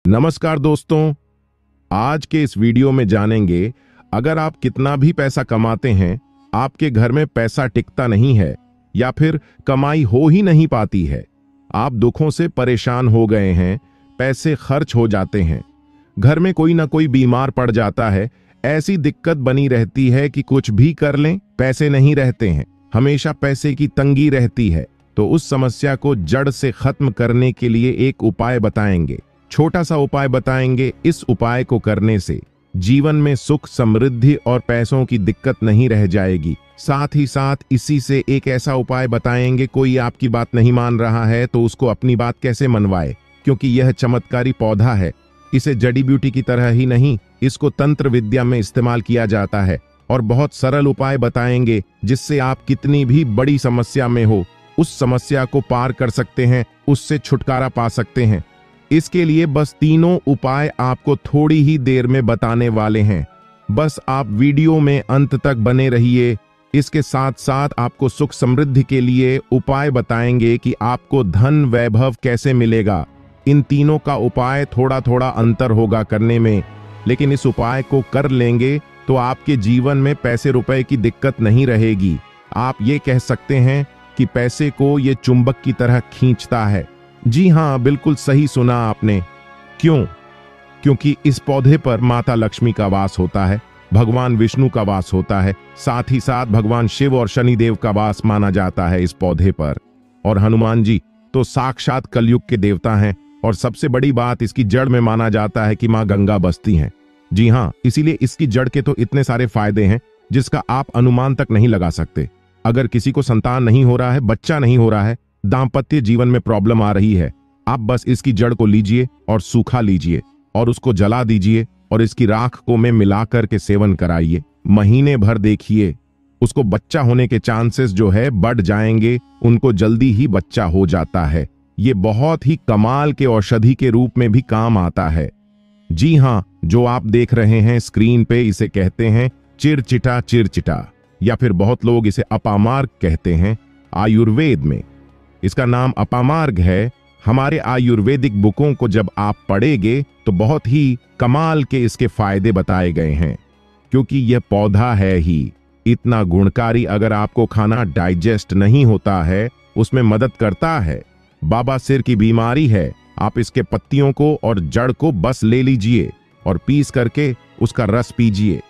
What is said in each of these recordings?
नमस्कार दोस्तों, आज के इस वीडियो में जानेंगे अगर आप कितना भी पैसा कमाते हैं, आपके घर में पैसा टिकता नहीं है या फिर कमाई हो ही नहीं पाती है। आप दुखों से परेशान हो गए हैं, पैसे खर्च हो जाते हैं, घर में कोई ना कोई बीमार पड़ जाता है, ऐसी दिक्कत बनी रहती है कि कुछ भी कर लें पैसे नहीं रहते हैं, हमेशा पैसे की तंगी रहती है। तो उस समस्या को जड़ से खत्म करने के लिए एक उपाय बताएंगे, छोटा सा उपाय बताएंगे। इस उपाय को करने से जीवन में सुख, समृद्धि और पैसों की दिक्कत नहीं रह जाएगी। साथ ही साथ इसी से एक ऐसा उपाय बताएंगे, कोई आपकी बात नहीं मान रहा है तो उसको अपनी बात कैसे मनवाए, क्योंकि यह चमत्कारी पौधा है। इसे जड़ी बूटी की तरह ही नहीं, इसको तंत्र विद्या में इस्तेमाल किया जाता है। और बहुत सरल उपाय बताएंगे जिससे आप कितनी भी बड़ी समस्या में हो, उस समस्या को पार कर सकते हैं, उससे छुटकारा पा सकते हैं। इसके लिए बस तीनों उपाय आपको थोड़ी ही देर में बताने वाले हैं। बस आप वीडियो में अंत तक बने रहिए। इसके साथ साथ आपको सुख समृद्धि के लिए उपाय बताएंगे कि आपको धन वैभव कैसे मिलेगा। इन तीनों का उपाय थोड़ा थोड़ा अंतर होगा करने में, लेकिन इस उपाय को कर लेंगे तो आपके जीवन में पैसे रुपए की दिक्कत नहीं रहेगी। आप ये कह सकते हैं कि पैसे को ये चुंबक की तरह खींचता है। जी हाँ, बिल्कुल सही सुना आपने। क्यों? क्योंकि इस पौधे पर माता लक्ष्मी का वास होता है, भगवान विष्णु का वास होता है, साथ ही साथ भगवान शिव और शनिदेव का वास माना जाता है इस पौधे पर। और हनुमान जी तो साक्षात कलयुग के देवता हैं। और सबसे बड़ी बात, इसकी जड़ में माना जाता है कि माँ गंगा बसती हैं। जी हाँ, इसीलिए इसकी जड़ के तो इतने सारे फायदे हैं जिसका आप अनुमान तक नहीं लगा सकते। अगर किसी को संतान नहीं हो रहा है, बच्चा नहीं हो रहा है, दाम्पत्य जीवन में प्रॉब्लम आ रही है, आप बस इसकी जड़ को लीजिए और सूखा लीजिए और उसको जला दीजिए और इसकी राख को में मिलाकर के सेवन कराइए। महीने भर देखिए, उसको बच्चा होने के चांसेस जो है बढ़ जाएंगे, उनको जल्दी ही बच्चा हो जाता है। ये बहुत ही कमाल के औषधि के रूप में भी काम आता है। जी हाँ, जो आप देख रहे हैं स्क्रीन पे, इसे कहते हैं चिरचिटा चिरचिटा, या फिर बहुत लोग इसे अपामार्ग कहते हैं। आयुर्वेद में इसका नाम अपामार्ग है। हमारे आयुर्वेदिक बुकों को जब आप पढ़ेंगे तो बहुत ही कमाल के इसके फायदे बताए गए हैं, क्योंकि यह पौधा है ही इतना गुणकारी। अगर आपको खाना डाइजेस्ट नहीं होता है, उसमें मदद करता है। बाबासिर की बीमारी है, आप इसके पत्तियों को और जड़ को बस ले लीजिए और पीस करके उसका रस पीजिए।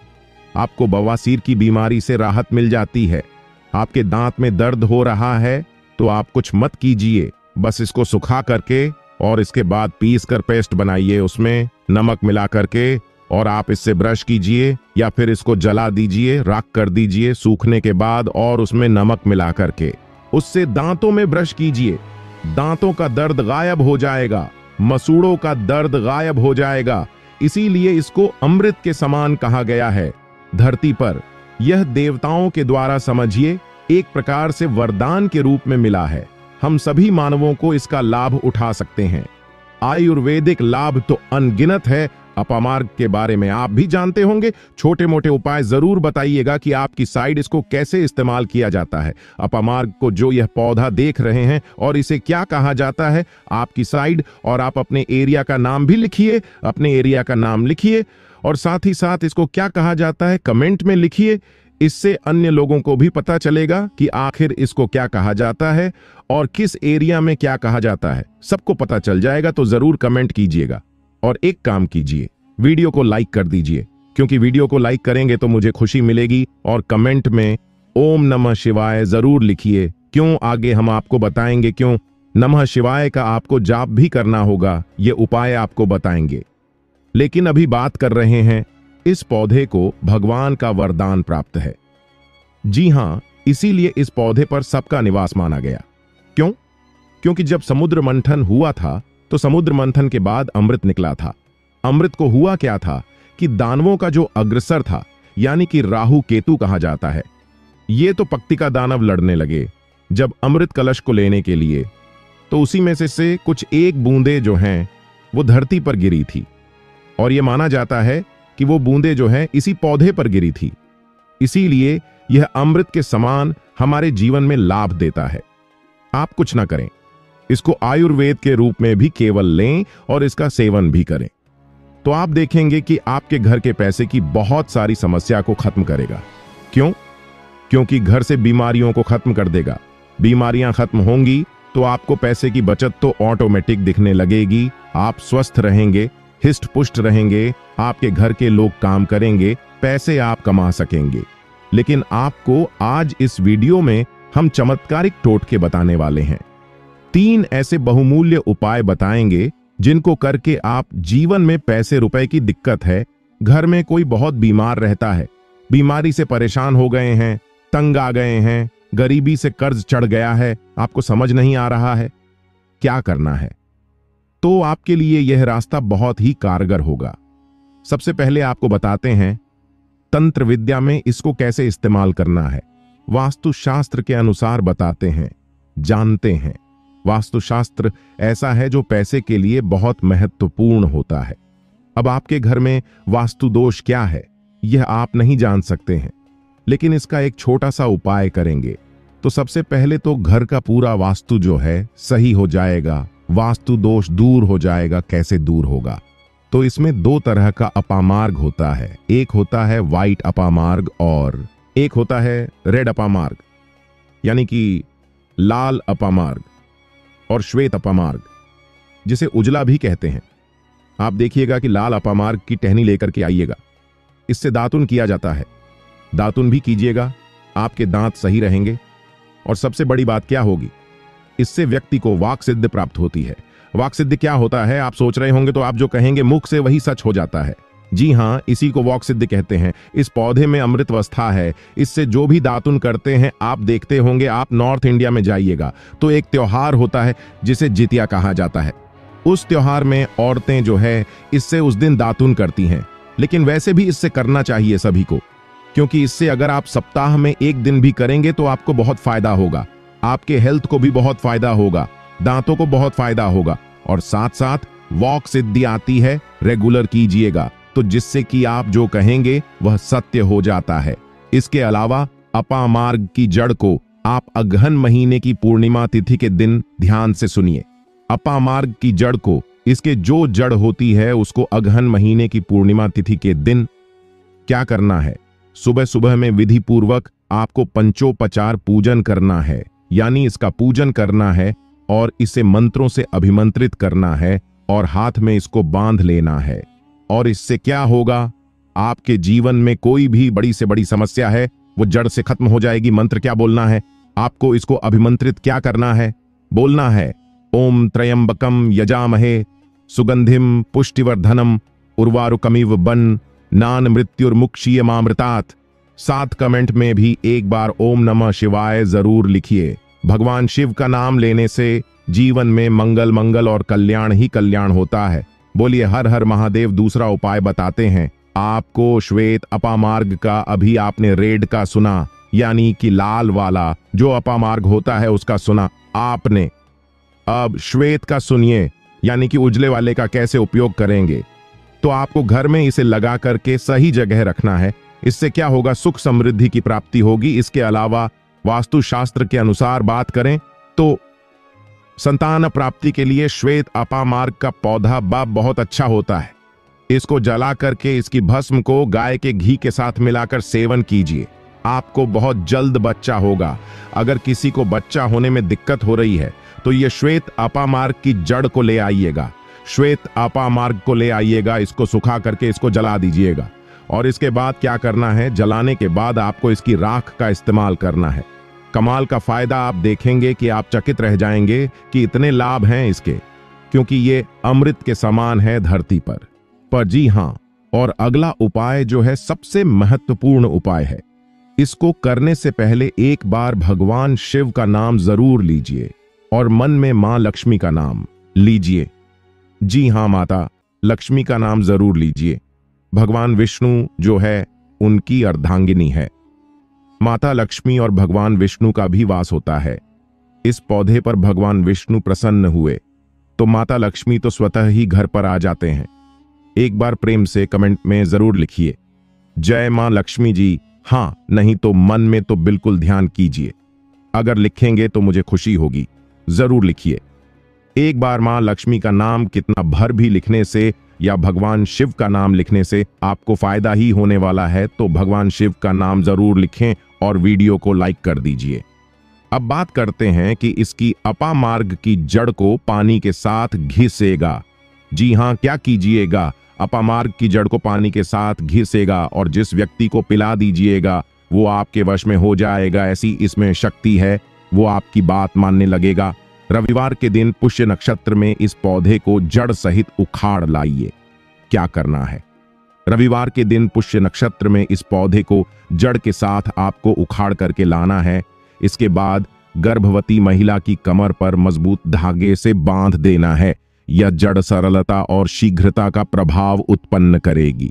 आपको बवासीर की बीमारी से राहत मिल जाती है। आपके दांत में दर्द हो रहा है तो आप कुछ मत कीजिए, बस इसको सुखा करके और इसके बाद पीस कर पेस्ट बनाइए, उसमें नमक मिला करके, और आप इससे ब्रश कीजिए या फिर इसको जला दीजिए, राख कर दीजिए सूखने के बाद, और उसमें नमक मिला करके उससे दांतों में ब्रश कीजिए। दांतों का दर्द गायब हो जाएगा, मसूड़ों का दर्द गायब हो जाएगा। इसीलिए इसको अमृत के समान कहा गया है धरती पर। यह देवताओं के द्वारा समझिए एक प्रकार से वरदान के रूप में मिला है। हम सभी मानवों को इसका लाभ उठा सकते हैं। आयुर्वेदिक लाभ तो अनगिनत है। अपामार्ग के बारे में आप भी जानते होंगे। छोटे मोटे उपाय जरूर बताइएगा कि आपकी साइड इसको कैसे इस्तेमाल किया जाता है। अपामार्ग को जो यह पौधा देख रहे हैं और इसे क्या कहा जाता है आपकी साइड, और आप अपने एरिया का नाम भी लिखिए, अपने एरिया का नाम लिखिए, और साथ ही साथ इसको क्या कहा जाता है कमेंट में लिखिए। इससे अन्य लोगों को भी पता चलेगा कि आखिर इसको क्या कहा जाता है और किस एरिया में क्या कहा जाता है, सबको पता चल जाएगा। तो जरूर कमेंट कीजिएगा और एक काम कीजिए, वीडियो को लाइक कर दीजिए, क्योंकि वीडियो को लाइक करेंगे तो मुझे खुशी मिलेगी। और कमेंट में ओम नमः शिवाय जरूर लिखिए। क्यों, आगे हम आपको बताएंगे क्यों नमः शिवाय का आपको जाप भी करना होगा, ये उपाय आपको बताएंगे। लेकिन अभी बात कर रहे हैं, इस पौधे को भगवान का वरदान प्राप्त है। जी हां, इसीलिए इस पौधे पर सबका निवास माना गया। क्यों? क्योंकि जब समुद्र मंथन हुआ था तो समुद्र मंथन के बाद अमृत निकला था। अमृत को हुआ क्या था कि दानवों का जो अग्रसर था, यानी कि राहु केतु कहा जाता है, ये तो पक्तिका दानव लड़ने लगे जब अमृत कलश को लेने के लिए। तो उसी में से कुछ एक बूंदे जो हैं वो धरती पर गिरी थी, और यह माना जाता है कि वो बूंदे जो हैं इसी पौधे पर गिरी थी। इसीलिए यह अमृत के समान हमारे जीवन में लाभ देता है। आप कुछ ना करें, इसको आयुर्वेद के रूप में भी केवल लें और इसका सेवन भी करें तो आप देखेंगे कि आपके घर के पैसे की बहुत सारी समस्या को खत्म करेगा। क्यों? क्योंकि घर से बीमारियों को खत्म कर देगा। बीमारियां खत्म होंगी तो आपको पैसे की बचत तो ऑटोमेटिक दिखने लगेगी। आप स्वस्थ रहेंगे, हिस्ट पुष्ट रहेंगे, आपके घर के लोग काम करेंगे, पैसे आप कमा सकेंगे। लेकिन आपको आज इस वीडियो में हम चमत्कारिक टोटके बताने वाले हैं। 3 ऐसे बहुमूल्य उपाय बताएंगे जिनको करके आप जीवन में पैसे रुपए की दिक्कत है, घर में कोई बहुत बीमार रहता है, बीमारी से परेशान हो गए हैं, तंग आ गए हैं, गरीबी से कर्ज चढ़ गया है, आपको समझ नहीं आ रहा है क्या करना है, तो आपके लिए यह रास्ता बहुत ही कारगर होगा। सबसे पहले आपको बताते हैं तंत्र विद्या में इसको कैसे इस्तेमाल करना है। वास्तुशास्त्र के अनुसार बताते हैं, जानते हैं। वास्तुशास्त्र ऐसा है जो पैसे के लिए बहुत महत्वपूर्ण होता है। अब आपके घर में वास्तु दोष क्या है यह आप नहीं जान सकते हैं, लेकिन इसका एक छोटा सा उपाय करेंगे तो सबसे पहले तो घर का पूरा वास्तु जो है सही हो जाएगा, वास्तु दोष दूर हो जाएगा। कैसे दूर होगा? तो इसमें 2 तरह का अपामार्ग होता है। एक होता है व्हाइट अपामार्ग और एक होता है रेड अपामार्ग, यानी कि लाल अपामार्ग और श्वेत अपामार्ग, जिसे उजला भी कहते हैं। आप देखिएगा कि लाल अपामार्ग की टहनी लेकर के आइएगा, इससे दातुन किया जाता है। दातुन भी कीजिएगा, आपके दांत सही रहेंगे। और सबसे बड़ी बात क्या होगी, इससे व्यक्ति को वाक सिद्धि प्राप्त होती है। वाक सिद्धि क्या होता है आप सोच रहे होंगे, तो आप जो कहेंगे मुख से वही सच हो जाता है। जी हां, इसी को वाक सिद्धि कहते हैं। इस पौधे में अमृत अवस्था है, इससे जो भी दातुन करते हैं आप देखते होंगे। आप नॉर्थ इंडिया में जाइएगा तो एक त्योहार होता है जिसे जितिया कहा जाता है। उस त्योहार में औरतें जो है इससे उस दिन दातुन करती हैं। लेकिन वैसे भी इससे करना चाहिए सभी को, क्योंकि इससे अगर आप सप्ताह में 1 दिन भी करेंगे तो आपको बहुत फायदा होगा, आपके हेल्थ को भी बहुत फायदा होगा, दांतों को बहुत फायदा होगा और साथ साथ वॉक सिद्धि आती है। रेगुलर कीजिएगा तो जिससे कि आप जो कहेंगे वह सत्य हो जाता है। इसके अलावा अपामार्ग की जड़ को आप अगहन महीने की पूर्णिमा तिथि के दिन ध्यान से सुनिए। अपामार्ग की जड़ को, इसके जो जड़ होती है उसको अगहन महीने की पूर्णिमा तिथि के दिन क्या करना है, सुबह सुबह में विधि पूर्वक आपको पंचोपचार पूजन करना है, यानी इसका पूजन करना है और इसे मंत्रों से अभिमंत्रित करना है और हाथ में इसको बांध लेना है। और इससे क्या होगा, आपके जीवन में कोई भी बड़ी से बड़ी समस्या है वो जड़ से खत्म हो जाएगी। मंत्र क्या बोलना है आपको, इसको अभिमंत्रित क्या करना है, बोलना है ओम त्रयंबकम यजामहे सुगंधिम पुष्टिवर्धनम उर्वारुकमिव बन नान मृत्युर्मुक्षीयमामृतात्। 7 कमेंट में भी एक बार ओम नमः शिवाय जरूर लिखिए। भगवान शिव का नाम लेने से जीवन में मंगल मंगल और कल्याण ही कल्याण होता है। बोलिए हर हर महादेव। दूसरा उपाय बताते हैं आपको श्वेत अपामार्ग का। अभी आपने रेड का सुना, यानी कि लाल वाला जो अपामार्ग होता है उसका सुना आपने। अब श्वेत का सुनिए, यानी कि उजले वाले का कैसे उपयोग करेंगे। तो आपको घर में इसे लगा करके सही जगह रखना है। इससे क्या होगा, सुख समृद्धि की प्राप्ति होगी। इसके अलावा वास्तुशास्त्र के अनुसार बात करें तो संतान प्राप्ति के लिए श्वेत अपामार्ग का पौधा बहुत अच्छा होता है। इसको जला करके इसकी भस्म को गाय के घी के साथ मिलाकर सेवन कीजिए, आपको बहुत जल्द बच्चा होगा। अगर किसी को बच्चा होने में दिक्कत हो रही है तो ये श्वेत अपामार्ग की जड़ को ले आइएगा, श्वेत अपामार्ग को ले आइएगा, इसको सुखा करके इसको जला दीजिएगा। और इसके बाद क्या करना है, जलाने के बाद आपको इसकी राख का इस्तेमाल करना है। कमाल का फायदा आप देखेंगे कि आप चकित रह जाएंगे कि इतने लाभ हैं इसके, क्योंकि ये अमृत के समान है धरती पर जी हां। और अगला उपाय जो है सबसे महत्वपूर्ण उपाय है। इसको करने से पहले एक बार भगवान शिव का नाम जरूर लीजिए और मन में मां लक्ष्मी का नाम लीजिए। जी हां, माता लक्ष्मी का नाम जरूर लीजिए। भगवान विष्णु जो है उनकी अर्धांगिनी है। माता लक्ष्मी और भगवान विष्णु का भी वास होता है। इस पौधे पर भगवान विष्णु प्रसन्न हुए तो माता लक्ष्मी तो स्वतः ही घर पर आ जाते हैं। एक बार प्रेम से कमेंट में जरूर लिखिए जय मां लक्ष्मी जी। हां, नहीं तो मन में तो बिल्कुल ध्यान कीजिए। अगर लिखेंगे तो मुझे खुशी होगी, जरूर लिखिए। एक बार मां लक्ष्मी का नाम कितना भर भी लिखने से या भगवान शिव का नाम लिखने से आपको फायदा ही होने वाला है, तो भगवान शिव का नाम जरूर लिखें और वीडियो को लाइक कर दीजिए। अब बात करते हैं कि इसकी अपामार्ग की जड़ को पानी के साथ घिसेगा। जी हां, क्या कीजिएगा? अपामार्ग की जड़ को पानी के साथ घिसेगा और जिस व्यक्ति को पिला दीजिएगा वो आपके वश में हो जाएगा। ऐसी इसमें शक्ति है, वो आपकी बात मानने लगेगा। रविवार के दिन पुष्य नक्षत्र में इस पौधे को जड़ सहित उखाड़ लाइए। क्या करना है? रविवार के दिन पुष्य नक्षत्र में इस पौधे को जड़ के साथ आपको उखाड़ करके लाना है। इसके बाद गर्भवती महिला की कमर पर मजबूत धागे से बांध देना है। यह जड़ सरलता और शीघ्रता का प्रभाव उत्पन्न करेगी,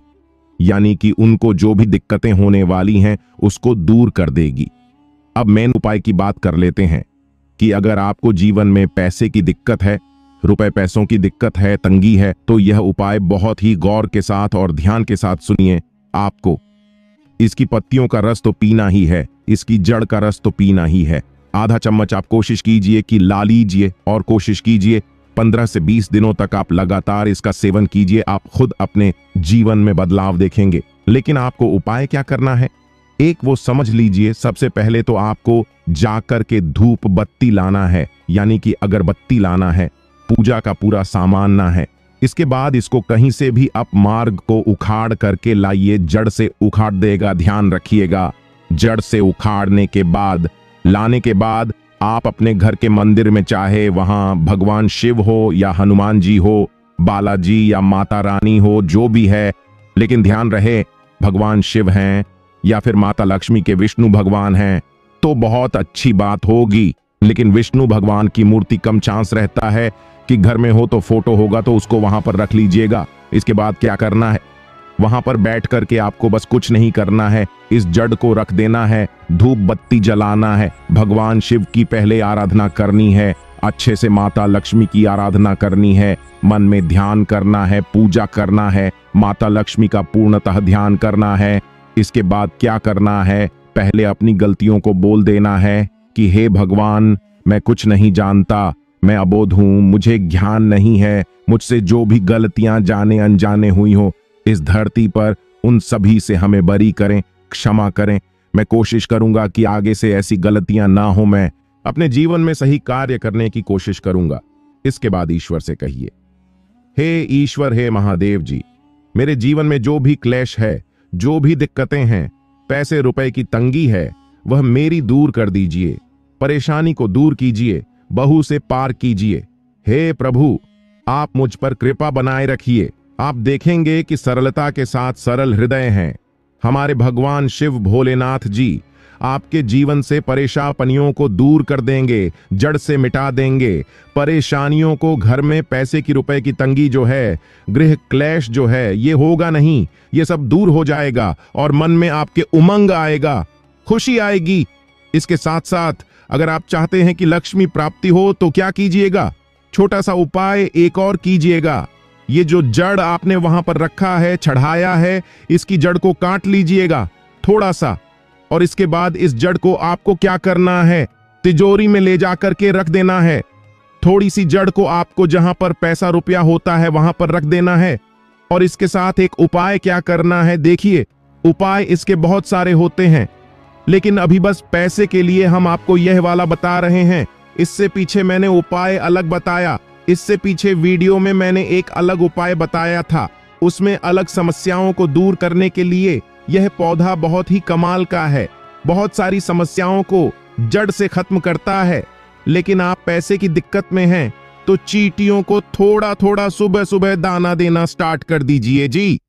यानी कि उनको जो भी दिक्कतें होने वाली हैं उसको दूर कर देगी। अब मेन उपाय की बात कर लेते हैं कि अगर आपको जीवन में पैसे की दिक्कत है, रुपए पैसों की दिक्कत है, तंगी है, तो यह उपाय बहुत ही गौर के साथ और ध्यान के साथ सुनिए। आपको इसकी पत्तियों का रस तो पीना ही है, इसकी जड़ का रस तो पीना ही है। आधा चम्मच आप कोशिश कीजिए कि ला लीजिए और कोशिश कीजिए 15 से 20 दिनों तक आप लगातार इसका सेवन कीजिए। आप खुद अपने जीवन में बदलाव देखेंगे। लेकिन आपको उपाय क्या करना है, एक वो समझ लीजिए। सबसे पहले तो आपको जाकर के धूप बत्ती लाना है, यानी कि अगरबत्ती लाना है। पूजा का पूरा सामान ना है। इसके बाद इसको कहीं से भी आप मार्ग को उखाड़ करके लाइए, जड़ से उखाड़ देगा। ध्यान रखिएगा, जड़ से उखाड़ने के बाद, लाने के बाद आप अपने घर के मंदिर में, चाहे वहां भगवान शिव हो या हनुमान जी हो, बालाजी या माता रानी हो, जो भी है, लेकिन ध्यान रहे भगवान शिव हैं या फिर माता लक्ष्मी के विष्णु भगवान हैं तो बहुत अच्छी बात होगी। लेकिन विष्णु भगवान की मूर्ति कम चांस रहता है कि घर में हो, तो फोटो होगा तो उसको वहां पर रख लीजिएगा। इसके बाद क्या करना है, वहां पर बैठ करके आपको बस कुछ नहीं करना है, इस जड़ को रख देना है, धूप बत्ती जलाना है, भगवान शिव की पहले आराधना करनी है, अच्छे से माता लक्ष्मी की आराधना करनी है, मन में ध्यान करना है, पूजा करना है, माता लक्ष्मी का पूर्णतः ध्यान करना है। इसके बाद क्या करना है, पहले अपनी गलतियों को बोल देना है कि हे भगवान, मैं कुछ नहीं जानता, मैं अबोध हूं, मुझे ज्ञान नहीं है, मुझसे जो भी गलतियां जाने अनजाने हुई हो इस धरती पर, उन सभी से हमें बरी करें, क्षमा करें। मैं कोशिश करूंगा कि आगे से ऐसी गलतियां ना हो, मैं अपने जीवन में सही कार्य करने की कोशिश करूंगा। इसके बाद ईश्वर से कहिए, हे ईश्वर, हे महादेव जी, मेरे जीवन में जो भी क्लेश है, जो भी दिक्कतें हैं, पैसे रुपए की तंगी है, वह मेरी दूर कर दीजिए। परेशानी को दूर कीजिए, बहू से पार कीजिए। हे प्रभु, आप मुझ पर कृपा बनाए रखिए। आप देखेंगे कि सरलता के साथ सरल हृदय हैं। हमारे भगवान शिव भोलेनाथ जी आपके जीवन से परेशानियों को दूर कर देंगे, जड़ से मिटा देंगे। परेशानियों को, घर में पैसे की, रुपए की तंगी जो है, गृह क्लेश जो है, ये होगा नहीं, ये सब दूर हो जाएगा और मन में आपके उमंग आएगा, खुशी आएगी। इसके साथ साथ अगर आप चाहते हैं कि लक्ष्मी प्राप्ति हो तो क्या कीजिएगा, छोटा सा उपाय एक और कीजिएगा। ये जो जड़ आपने वहां पर रखा है, चढ़ाया है, इसकी जड़ को काट लीजिएगा थोड़ा सा, और इसके बाद इस जड़ को आपको क्या करना है, तिजोरी में ले जाकर के रख देना है। थोड़ी सी जड़ को आपको जहां पर पैसा रुपया होता है वहां पर रख देना है। और इसके साथ एक उपाय क्या करना है, देखिए उपाय इसके बहुत सारे होते हैं, लेकिन अभी बस पैसे के लिए हम आपको यह वाला बता रहे हैं। इससे पीछे मैंने उपाय अलग बताया, इससे पीछे वीडियो में मैंने एक अलग उपाय बताया था, उसमें अलग समस्याओं को दूर करने के लिए यह पौधा बहुत ही कमाल का है, बहुत सारी समस्याओं को जड़ से खत्म करता है। लेकिन आप पैसे की दिक्कत में हैं तो चींटियों को थोड़ा थोड़ा सुबह सुबह दाना देना स्टार्ट कर दीजिए जी।